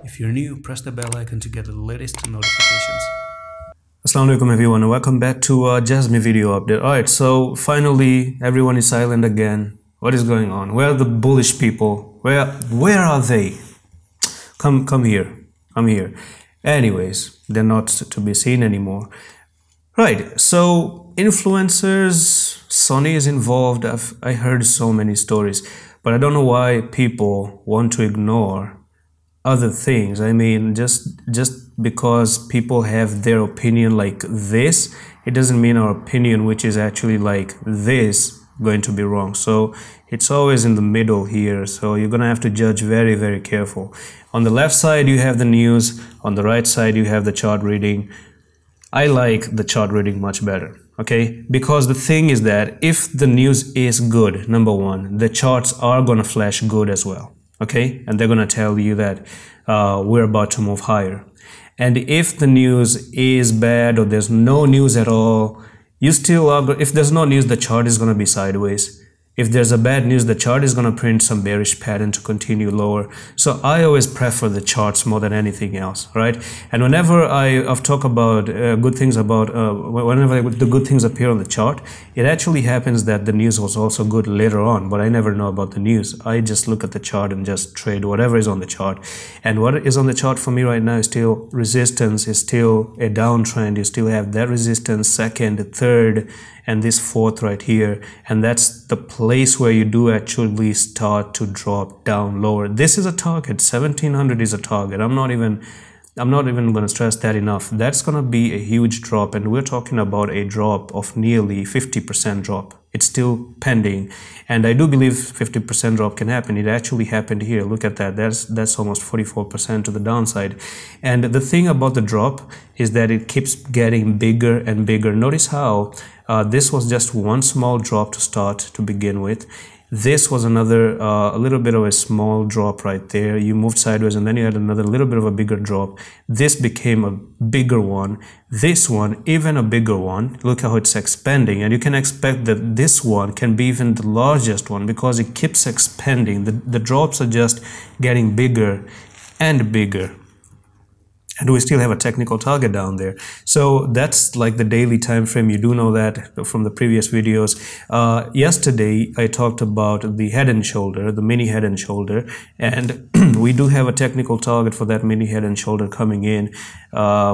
If you're new, press the bell icon to get the latest notifications. Assalamu alaikum everyone, and welcome back to JASMY video update. Alright, so finally everyone is silent again. What is going on? Where are the bullish people? Where are they? Come here. Anyways, they're not to be seen anymore. Right, so influencers, Sony is involved. I heard so many stories, but I don't know why people want to ignore other things. I mean, just because people have their opinion like this, it doesn't mean our opinion, which is actually like this, going to be wrong. So it's always in the middle here, so you're gonna have to judge very careful. On the left side you have the news, on the right side you have the chart reading. I like the chart reading much better, okay, because the thing is that if the news is good, number one, the charts are gonna flash good as well, okay, and they're gonna tell you that we're about to move higher. And if the news is bad or there's no news at all, you still are, if there's no news, the chart is going to be sideways. If there's a bad news, the chart is going to print some bearish pattern to continue lower. So I always prefer the charts more than anything else, right? And whenever I've talked about good things about, whenever the good things appear on the chart, it actually happens that the news was also good later on, but I never know about the news. I just look at the chart and just trade whatever is on the chart. And what is on the chart for me right now is still resistance, is still a downtrend. You still have that resistance, second, third, and this fourth right here, and that's the place where you do actually start to drop down lower. This is a target. 1700 is a target. I'm not even going to stress that enough. That's going to be a huge drop, and we're talking about a drop of nearly 50% drop. It's still pending, and I do believe 50% drop can happen. It actually happened here. Look at that. That's almost 44% to the downside. And the thing about the drop is that it keeps getting bigger and bigger. Notice how this was just one small drop to start to begin with. This was another a little bit of a small drop right there. You moved sideways and then you had another little bit of a bigger drop. This became a bigger one. This one, even a bigger one. Look how it's expanding, and you can expect that this one can be even the largest one because it keeps expanding. The drops are just getting bigger and bigger. And we still have a technical target down there. So that's like the daily time frame. You do know that from the previous videos. Yesterday I talked about the head and shoulder, the mini head and shoulder, and we do have a technical target for that mini head and shoulder coming in,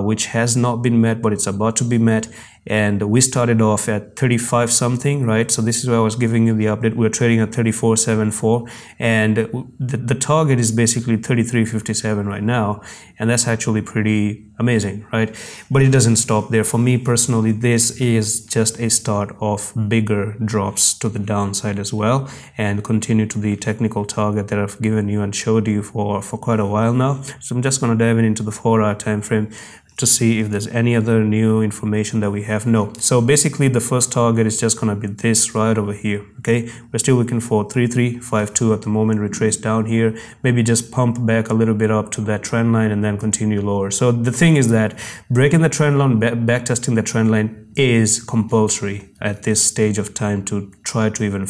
which has not been met, but it's about to be met. And we started off at 35 something, right? So this is where I was giving you the update. We're trading at 34.74, and the target is basically 33.57 right now, and that's actually pretty amazing, right? But it doesn't stop there. For me personally, this is just a start of bigger drops to the downside as well, and continue to the technical target that I've given you and showed you for quite a while now. So I'm just going to dive into the 4-hour time frame to see if there's any other new information that we have. No. So basically the first target is just going to be this right over here, okay? We're still looking for 3352 at the moment, retrace down here, maybe just pump back a little bit up to that trend line and then continue lower. So the thing is that breaking the trend line, back testing the trend line is compulsory at this stage of time to try to even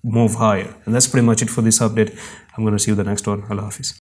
move higher. And that's pretty much it for this update. I'm going to see you the next one. Allah Hafiz.